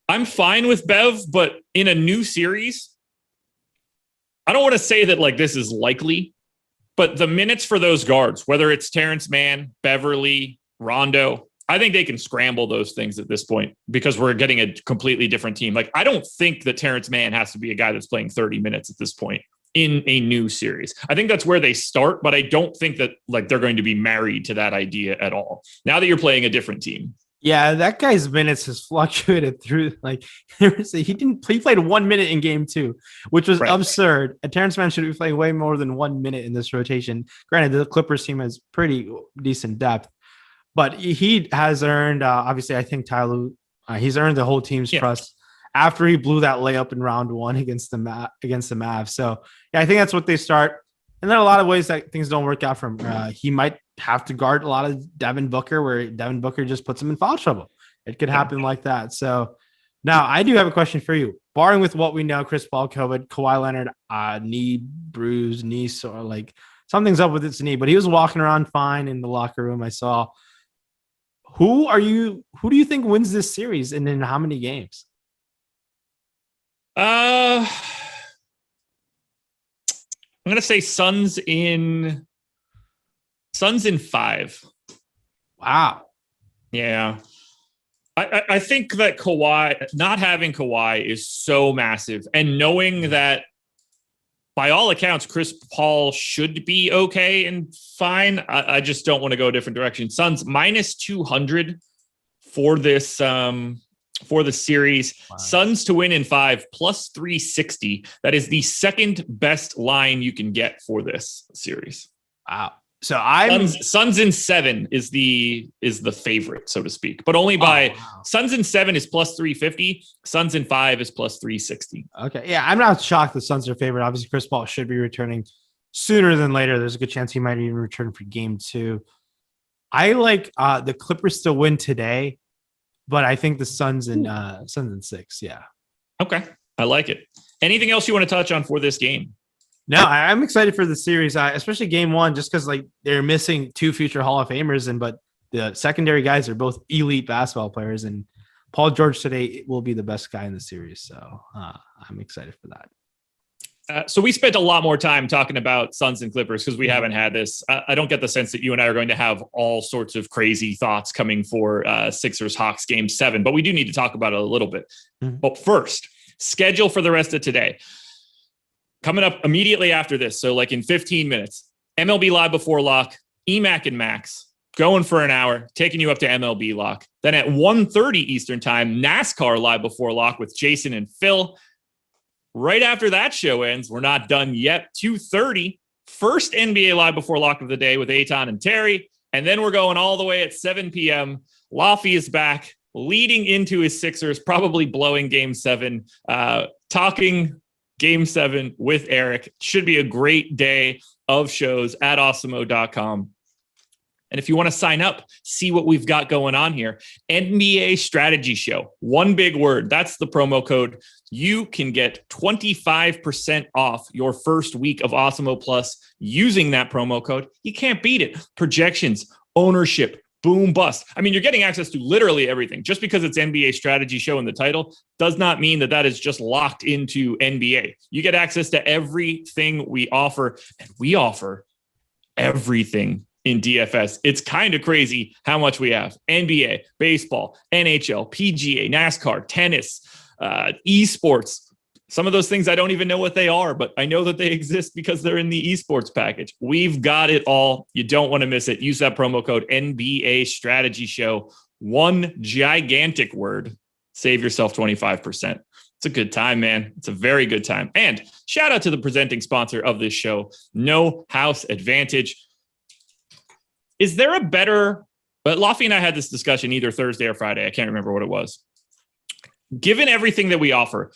I'm fine with Bev, but in a new series, I don't want to say that like this is likely, but the minutes for those guards, whether it's Terrence Mann, Beverly, Rondo, I think they can scramble those things at this point because we're getting a completely different team. Like, I don't think that Terrence Mann has to be a guy that's playing 30 minutes at this point in a new series. I think that's where they start, but I don't think that like they're going to be married to that idea at all. Now that you're playing a different team.
Yeah, that guy's minutes has fluctuated through like he played 1 minute in game 2, which was absurd. Terrence Mann should be playing way more than 1 minute in this rotation. Granted, the Clippers team has pretty decent depth, but he has earned obviously I think Tyler he's earned the whole team's trust after he blew that layup in round 1 against the Mavs. So yeah, I think that's what they start. And there are a lot of ways that things don't work out for him. He might have to guard a lot of Devin Booker, where Devin Booker just puts him in foul trouble. It could happen like that. So now I do have a question for you. Barring with what we know, Chris Paul, COVID, Kawhi Leonard, knee bruise, or like something's up with his knee, but he was walking around fine in the locker room. I saw. Who do you think wins this series and in how many games?
I'm going to say Suns in 5.
Wow.
Yeah. I think that not having Kawhi is so massive. And knowing that by all accounts, Chris Paul should be okay and fine. I just don't want to go a different direction. Suns minus 200 for this, for the series. Wow. Suns to win in 5 plus 360. That is the second best line you can get for this series.
Wow. So I'm
Suns in 7 is the favorite, so to speak, but only by Suns in 7 is plus 350. Suns in 5 is plus 360.
Okay. Yeah. I'm not shocked the Suns are favored. Obviously, Chris Paul should be returning sooner than later. There's a good chance he might even return for game 2. I like the Clippers to win today, but I think the Suns in 6. Yeah.
Okay. I like it. Anything else you want to touch on for this game?
No, I'm excited for the series, especially game 1, just because like they're missing 2 future Hall of Famers, but the secondary guys are both elite basketball players, and Paul George today will be the best guy in the series. So I'm excited for that.
So we spent a lot more time talking about Suns and Clippers because we haven't had this. I don't get the sense that you and I are going to have all sorts of crazy thoughts coming for Sixers Hawks game 7, but we do need to talk about it a little bit. But first, schedule for the rest of today. Coming up immediately after this, so like in 15 minutes, MLB Live Before Lock, EMAC and Max, going for an hour, taking you up to MLB Lock. Then at 1:30 Eastern Time, NASCAR Live Before Lock with Jason and Phil. Right after that show ends, we're not done yet. 2:30, first NBA Live Before Lock of the day with Eitan and Terry. And then we're going all the way at 7 p.m. Laffy is back, leading into his Sixers, probably blowing game 7, talking Game 7 with Eric. Should be a great day of shows at awesemo.com. And if you want to sign up, see what we've got going on here. NBA Strategy Show. One big word. That's the promo code. You can get 25% off your first week of Awesemo Plus using that promo code. You can't beat it. Projections, ownership, boom, bust. I mean, you're getting access to literally everything. Just because it's NBA Strategy Show in the title does not mean that is just locked into NBA. You get access to everything we offer, and we offer everything in DFS. It's kind of crazy how much we have. NBA, baseball, NHL, PGA, NASCAR, tennis, esports. Some of those things I don't even know what they are, but I know that they exist because they're in the esports package. We've got it all. You don't want to miss it. Use that promo code NBA Strategy Show. One gigantic word. Save yourself 25%. It's a good time, man. It's a very good time. And shout out to the presenting sponsor of this show, No House Advantage. Is there a better, but Laffy and I had this discussion either Thursday or Friday. I can't remember what it was. Given everything that we offer,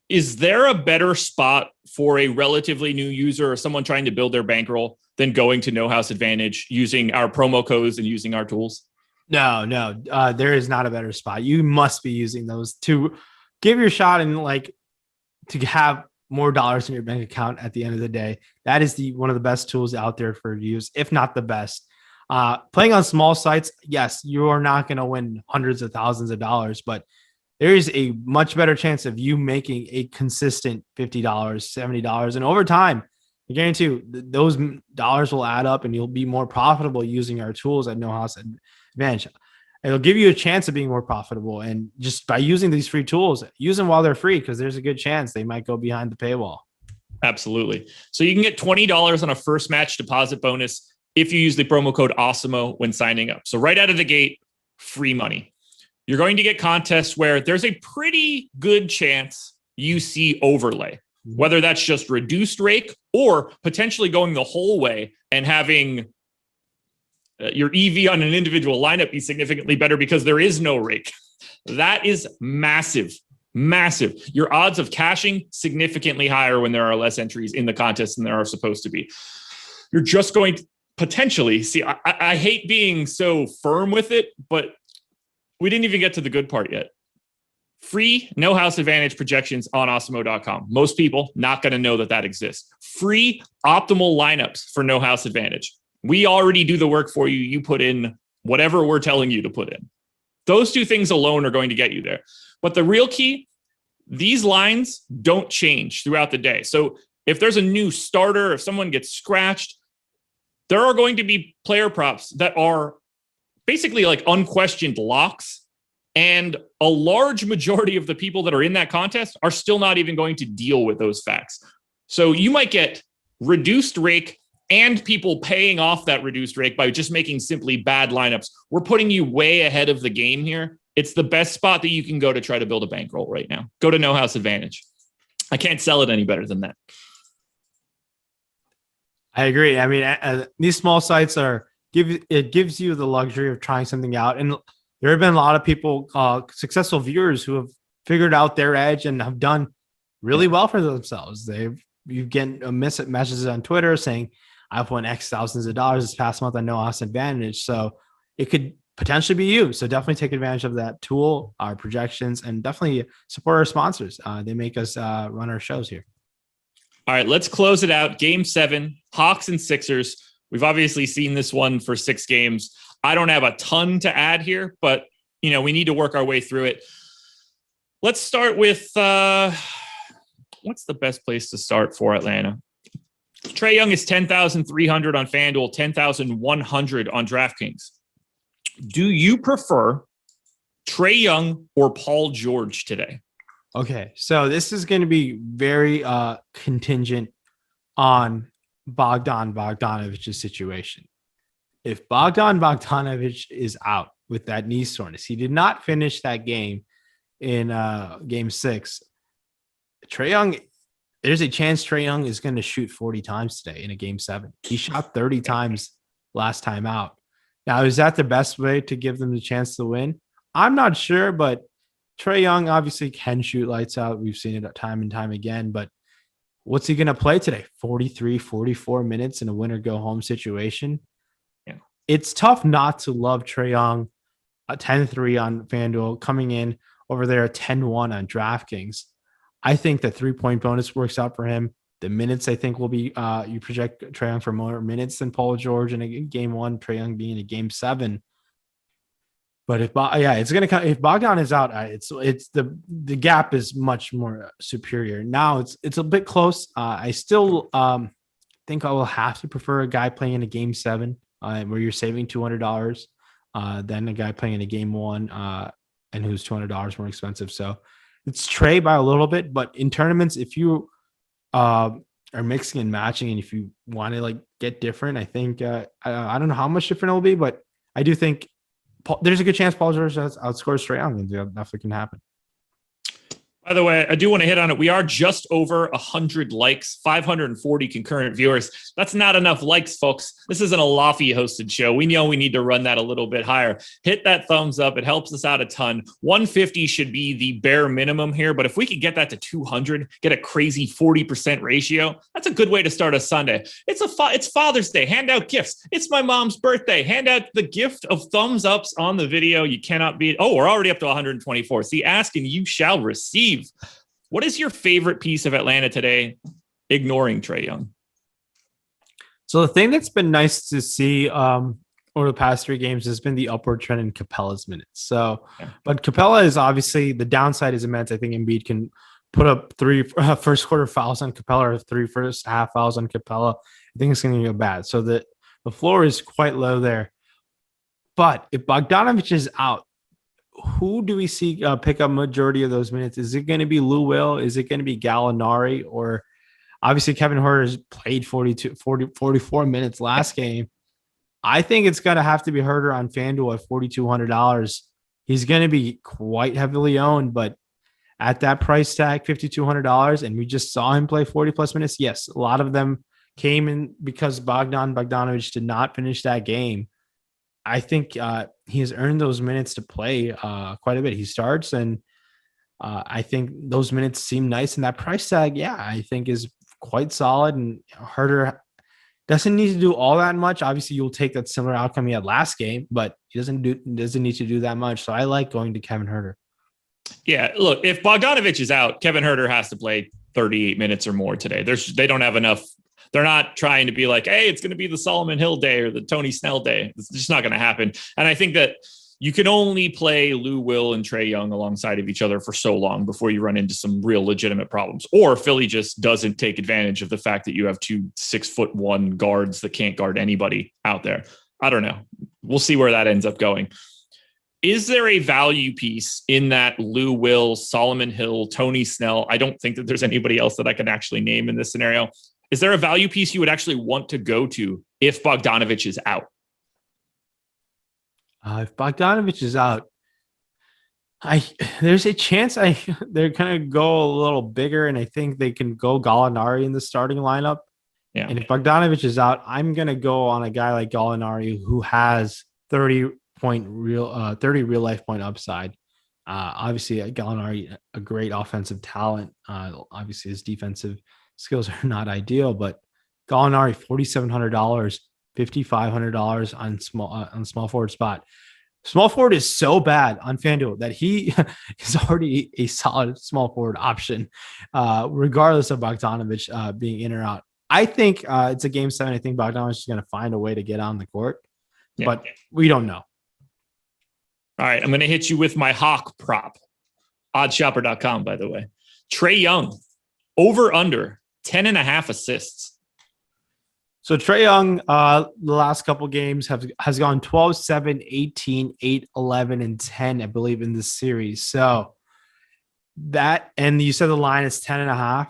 is there a better spot for a relatively new user or someone trying to build their bankroll than going to No House Advantage, using our promo codes and using our tools?
No, there is not a better spot. You must be using those to give your shot and like to have more dollars in your bank account at the end of the day. That is one of the best tools out there for use, if not the best. Playing on small sites, yes, you are not going to win hundreds of thousands of dollars, but there is a much better chance of you making a consistent $50, $70. And over time, I guarantee you those dollars will add up and you'll be more profitable using our tools at No House Advantage. It'll give you a chance of being more profitable. And just by using these free tools, use them while they're free, because there's a good chance they might go behind the paywall.
Absolutely. So you can get $20 on a first match deposit bonus if you use the promo code Awesemo when signing up. So right out of the gate, free money. You're going to get contests where there's a pretty good chance you see overlay, whether that's just reduced rake or potentially going the whole way and having your EV on an individual lineup be significantly better because there is no rake. That is massive, massive. Your odds of cashing significantly higher when there are less entries in the contest than there are supposed to be. You're just going to potentially see, I hate being so firm with it, but we didn't even get to the good part yet. Free No House Advantage projections on awesemo.com. Most people not going to know that exists. Free optimal lineups for No House Advantage. We already do the work for you. You put in whatever we're telling you to put in. Those two things alone are going to get you there. But the real key, these lines don't change throughout the day. So if there's a new starter, if someone gets scratched, there are going to be player props that are basically like unquestioned locks. And a large majority of the people that are in that contest are still not even going to deal with those facts. So you might get reduced rake and people paying off that reduced rake by just making simply bad lineups. We're putting you way ahead of the game here. It's the best spot that you can go to try to build a bankroll right now. Go to No House Advantage. I can't sell it any better than that.
I agree. I mean, these small sites gives you the luxury of trying something out, and there have been a lot of people, successful viewers, who have figured out their edge and have done really well for themselves. You get messages on Twitter saying, "I've won X thousands of dollars this past month. I know Austin advantage." So it could potentially be you. So definitely take advantage of that tool, our projections, and definitely support our sponsors. They make us run our shows here.
All right, let's close it out. Game 7, Hawks and Sixers. We've obviously seen this one for 6 games. I don't have a ton to add here, but we need to work our way through it. Let's start with what's the best place to start for Atlanta? Trae Young is 10,300 on FanDuel, 10,100 on DraftKings. Do you prefer Trae Young or Paul George today?
Okay, so this is going to be very contingent on Bogdanovic's situation. If Bogdanovich is out with that knee soreness, he did not finish that game in game 6. Trae Young, there's a chance Trae Young is going to shoot 40 times today in a game 7. He shot 30 times last time out. Now, is that the best way to give them the chance to win? I'm not sure, but Trae Young obviously can shoot lights out. We've seen it time and time again, but what's he going to play today? 43, 44 minutes in a win or go home situation.
Yeah.
It's tough not to love Trae Young, a 10-3 on FanDuel, coming in over there at 10-1 on DraftKings. I think the 3-point bonus works out for him. The minutes, I think, will be you project Trae Young for more minutes than Paul George in a game 1, Trae Young being a game 7. But if Bogdan is out, it's the gap is much more superior. Now it's a bit close. I still think I will have to prefer a guy playing in a game 7 where you're saving $200 than a guy playing in a game 1 and who's $200 more expensive. So it's Trae by a little bit, but in tournaments, if you are mixing and matching, and if you want to get different, I think I don't know how much different it will be, but I do think there's a good chance Paul George outscores Trae Young, and that definitely can happen.
By the way, I do want to hit on it. We are just over 100 likes, 540 concurrent viewers. That's not enough likes, folks. This isn't a Lofty hosted show. We know we need to run that a little bit higher. Hit that thumbs up. It helps us out a ton. 150 should be the bare minimum here, but if we could get that to 200, get a crazy 40% ratio, that's a good way to start a Sunday. It's Father's Day. Hand out gifts. It's my mom's birthday. Hand out the gift of thumbs ups on the video. You cannot beat. Oh, we're already up to 124. See, ask and you shall receive. What is your favorite piece of Atlanta today, ignoring Trae Young?
So the thing that's been nice to see over the past 3 games has been the upward trend in Capella's minutes. So, but Capella is obviously, the downside is immense. I think Embiid can put up 3 first quarter fouls on Capella or 3 first half fouls on Capella. I think it's going to go bad. So the floor is quite low there. But if Bogdanovich is out, who do we see pick up majority of those minutes? Is it going to be Lou Will? Is it going to be Gallinari? Or obviously Kevin Huerter played 44 minutes last game. I think it's going to have to be Huerter on FanDuel at $4,200. He's going to be quite heavily owned, but at that price tag, $5,200, and we just saw him play 40 plus minutes. Yes, a lot of them came in because Bogdanovich did not finish that game. I think he has earned those minutes to play quite a bit. He starts, and I think those minutes seem nice. And that price tag, I think is quite solid. And Huerter doesn't need to do all that much. Obviously, you'll take that similar outcome he had last game, but he doesn't need to do that much. So I like going to Kevin Huerter.
Yeah, look, if Bogdanovich is out, Kevin Huerter has to play 38 minutes or more today. They don't have enough. They're not trying to be like, hey, it's going to be the Solomon Hill day or the Tony Snell day. It's just not going to happen. And I think that you can only play Lou Will and Trae Young alongside of each other for so long before you run into some real legitimate problems. Or Philly just doesn't take advantage of the fact that you have 2 6'1" guards that can't guard anybody out there. I don't know. We'll see where that ends up going. Is there a value piece in that Lou Will, Solomon Hill, Tony Snell? I don't think that there's anybody else that I can actually name in this scenario. Is there a value piece you would actually want to go to if Bogdanovich is out?
If Bogdanovich is out, there's a chance they're going to go a little bigger, and I think they can go Gallinari in the starting lineup.
Yeah.
And if Bogdanovich is out, I'm going to go on a guy like Gallinari who has 30 real life point upside. Obviously, Gallinari, a great offensive talent. Obviously, his defensive skills are not ideal, but Gallinari, $4,700, $5,500 on small forward spot. Small forward is so bad on FanDuel that he is already a solid small forward option, regardless of Bogdanovich being in or out. I think it's a game 7. I think Bogdanovich is going to find a way to get on the court, but we don't know.
All right, I'm going to hit you with my Hawk prop. Oddshopper.com, by the way. Trae Young, over under 10.5 assists.
So Trae Young, the last couple games has gone 12, 7, 18, 8, 11, and 10, I believe, in this series. So that, and you said the line is 10.5?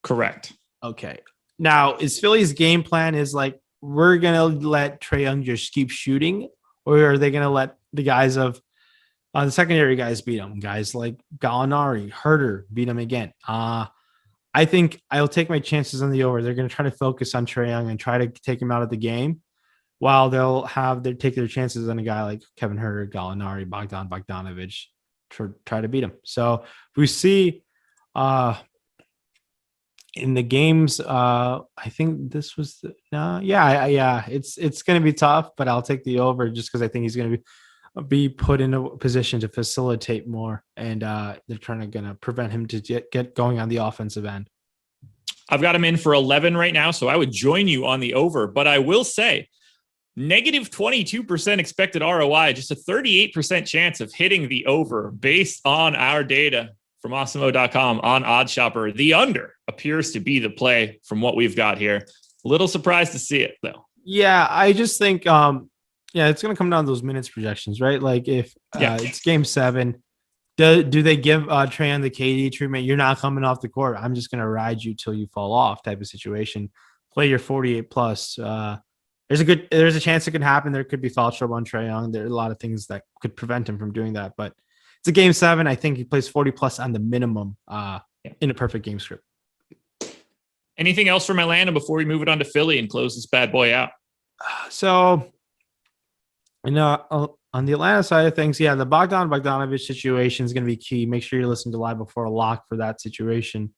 Correct.
Okay. Now, is Philly's game plan is like, we're going to let Trae Young just keep shooting, or are they going to let the guys of the secondary guys beat him? Guys like Gallinari, Herter beat him again. I think I'll take my chances on the over. They're going to try to focus on Trae Young and try to take him out of the game, while they'll take their chances on a guy like Kevin Herter, Gallinari, Bogdanovich to try to beat him. So we see in the games, I think this was it's going to be tough, but I'll take the over just because I think he's going to be put in a position to facilitate more, and they're going to prevent him to get going on the offensive end.
I've got him in for 11 right now, so I would join you on the over, but I will say negative 22% expected ROI, just a 38% chance of hitting the over based on our data from Awesemo.com on OddsShopper. The under appears to be the play from what we've got here. A little surprised to see it, though.
Yeah, I just think it's going to come down to those minutes projections, right? Like if it's game 7, do they give Trae on the KD treatment? You're not coming off the court. I'm just going to ride you till you fall off type of situation. Play your 48 plus. There's a chance it could happen. There could be foul trouble on Trae Young. There are a lot of things that could prevent him from doing that, but it's a game 7. I think he plays 40 plus on the minimum in a perfect game script.
Anything else from Atlanta before we move it on to Philly and close this bad boy out?
So, on the Atlanta side of things, the Bogdanovich situation is going to be key. Make sure you listen to Live Before a Lock for that situation.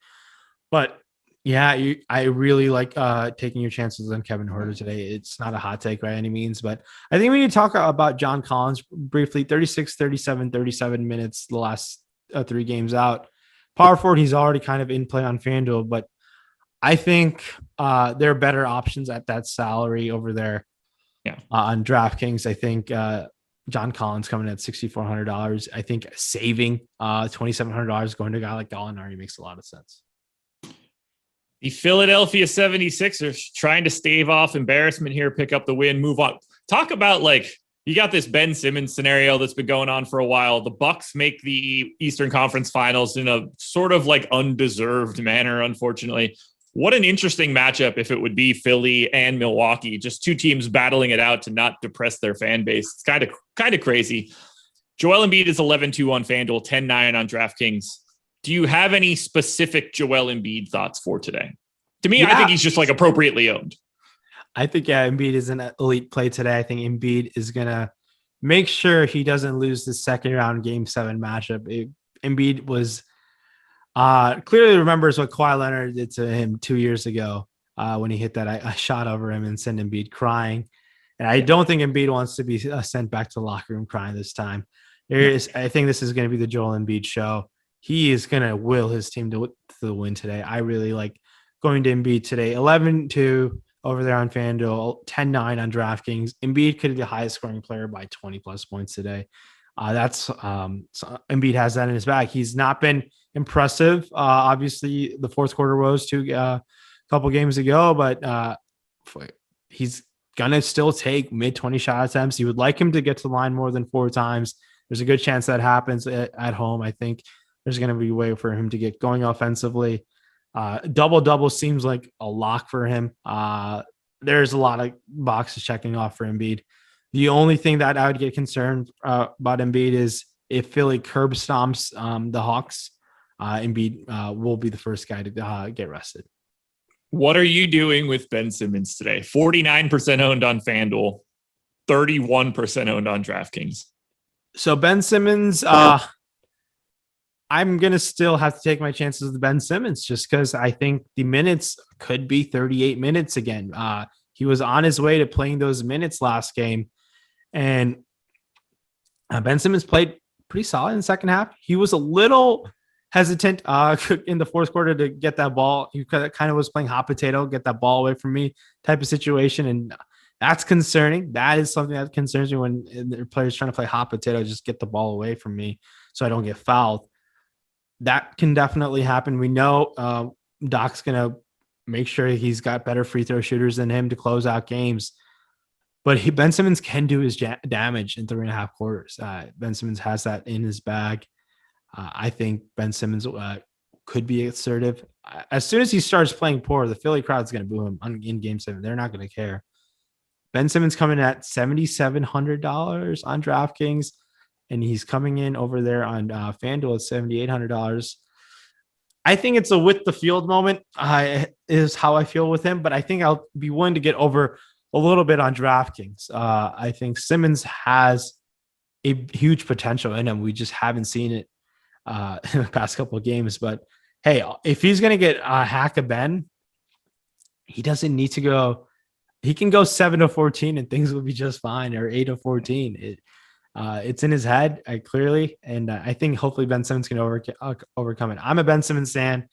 But I really like taking your chances on Kevin Herter today. It's not a hot take by any means, but I think we need to talk about John Collins briefly. 36, 37, 37 minutes the last 3 games out. Power forward, he's already kind of in play on FanDuel, but I think there are better options at that salary over there. On DraftKings, I think John Collins coming at $6,400. I think saving $2,700 going to a guy like Gallinari makes a lot of sense.
The Philadelphia 76ers trying to stave off embarrassment here, pick up the win, move on. Talk about you got this Ben Simmons scenario that's been going on for a while. The Bucks make the Eastern Conference Finals in a sort of undeserved manner, unfortunately. What an interesting matchup if it would be Philly and Milwaukee, just 2 teams battling it out to not depress their fan base. It's kind of crazy. Joel Embiid is 11-2 on FanDuel, 10-9 on DraftKings. Do you have any specific Joel Embiid thoughts for today? To me, I think he's just appropriately owned. I think
Embiid is an elite play today. I think Embiid is going to make sure he doesn't lose the second round game 7 matchup. Embiid was clearly remembers what Kawhi Leonard did to him 2 years ago when he hit that shot over him and sent Embiid crying. And I don't think Embiid wants to be sent back to the locker room crying this time. I think this is going to be the Joel Embiid show. He is going to will his team to the win today. I really like going to Embiid today. 11-2 over there on FanDuel, 10-9 on DraftKings. Embiid could be the highest scoring player by 20 plus points today. So Embiid has that in his bag. He's not been impressive. Obviously, the fourth quarter rose to a couple games ago, but he's gonna still take mid-20 shot attempts. You would like him to get to the line more than 4 times. There's a good chance that happens at home. I think there's going to be a way for him to get going offensively. Double-double seems like a lock for him. There's a lot of boxes checking off for Embiid. The only thing that I would get concerned about Embiid is if Philly curb stomps the Hawks, Embiid will be the first guy to get rested.
What are you doing with Ben Simmons today? 49% owned on FanDuel, 31% owned on DraftKings.
So Ben Simmons, I'm going to still have to take my chances with Ben Simmons just because I think the minutes could be 38 minutes again. He was on his way to playing those minutes last game. And Ben Simmons played pretty solid in the second half. He was a little hesitant in the fourth quarter to get that ball. He kind of was playing hot potato, get that ball away from me type of situation. And that's concerning. That is something that concerns me when the players trying to play hot potato, just get the ball away from me so I don't get fouled. That can definitely happen. We know Doc's going to make sure he's got better free throw shooters than him to close out games. But Ben Simmons can do his damage in 3.5 quarters. Ben Simmons has that in his bag. I think Ben Simmons could be assertive. As soon as he starts playing poor, the Philly crowd's going to boo him in Game 7. They're not going to care. Ben Simmons coming at $7,700 on DraftKings, and he's coming in over there on FanDuel at $7,800. I think it's a with the field moment is how I feel with him, but I think I'll be willing to get over a little bit on DraftKings. I think Simmons has a huge potential in him. We just haven't seen it in the past couple of games. But hey, if he's going to get a hack of Ben, he doesn't need to go. He can go 7-14 and things will be just fine, or 8-14. It's in his head clearly, and I think hopefully Ben Simmons can overcome it. I'm a Ben Simmons fan,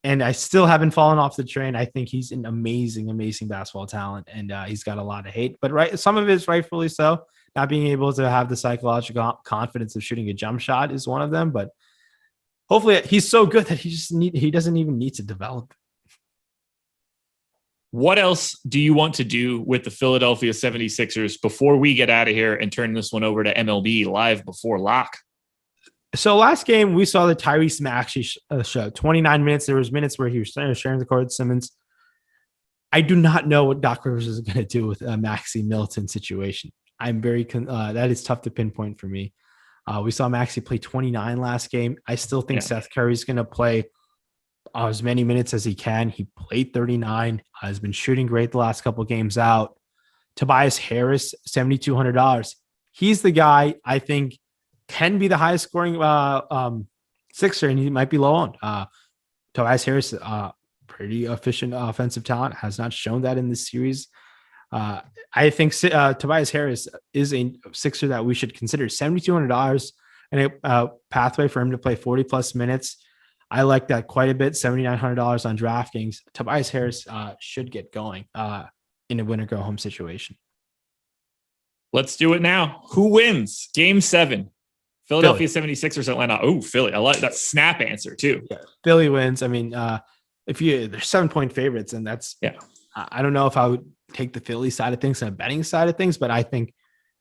and I still haven't fallen off the train. I think he's an amazing basketball talent, and he's got a lot of hate, but some of it is rightfully so. Not being able to have the psychological confidence of shooting a jump shot is one of them, but hopefully he's so good that he doesn't even need to develop.
What else do you want to do with the Philadelphia 76ers before we get out of here and turn this one over to MLB live before lock?
So last game, we saw the Tyrese Maxey show. 29 minutes. There was minutes where he was sharing the court with Simmons. I do not know what Doc Rivers is going to do with a Maxey Milton situation. I'm very that is tough to pinpoint for me. We saw Maxey play 29 last game. I still think Seth Curry's going to play as many minutes as he can. He played 39. Has been shooting great the last couple of games out. Tobias Harris, $7,200. He's the guy I think can be the highest scoring Sixer, and he might be low on. Tobias Harris, pretty efficient offensive talent, has not shown that in this series. I think Tobias Harris is a Sixer that we should consider. $7,200 and a pathway for him to play 40 plus minutes. I like that quite a bit. $7,900 on DraftKings. Tobias Harris should get going in a winner go home situation.
Let's do it now. Who wins Game 7? Philadelphia 76ers, Atlanta. Oh, Philly. I like that snap answer too.
Yeah, Philly wins. I mean, if they're 7-point favorites, and that's I don't know if I would take the Philly side of things and a betting side of things, but I think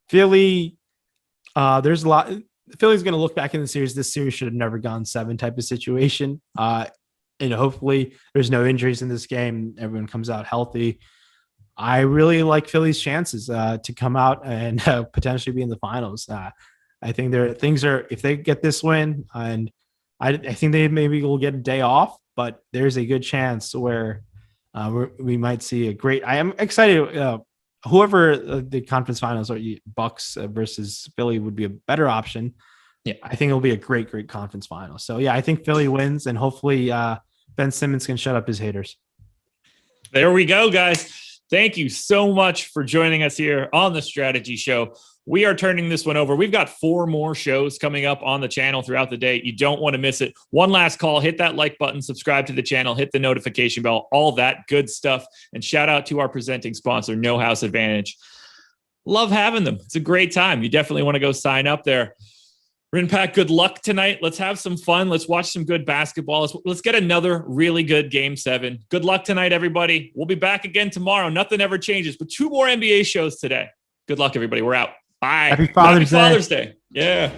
Philly. There's a lot. Philly's going to look back in the series. This series should have never gone 7 type of situation. And hopefully there's no injuries in this game. Everyone comes out healthy. I really like Philly's chances to come out and potentially be in the finals. I think if they get this win, and I think they maybe will get a day off, but there's a good chance where we might see a great, I am excited. Whoever the conference finals are, Bucks versus Philly would be a better option. Yeah, I think it'll be a great conference final. So yeah, I think Philly wins, and hopefully Ben Simmons can shut up his haters.
There we go, guys. Thank you so much for joining us here on the Strategy Show. We are turning this one over. We've got 4 more shows coming up on the channel throughout the day. You don't want to miss it. One last call, hit that like button, subscribe to the channel, hit the notification bell, all that good stuff. And shout out to our presenting sponsor, No House Advantage. Love having them. It's a great time. You definitely want to go sign up there. Rinpak, good luck tonight. Let's have some fun. Let's watch some good basketball. Let's get another really good Game 7. Good luck tonight, everybody. We'll be back again tomorrow. Nothing ever changes, but 2 more NBA shows today. Good luck, everybody. We're out. Bye.
Happy Father's
Day. Yeah.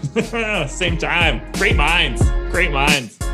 Same time. Great minds.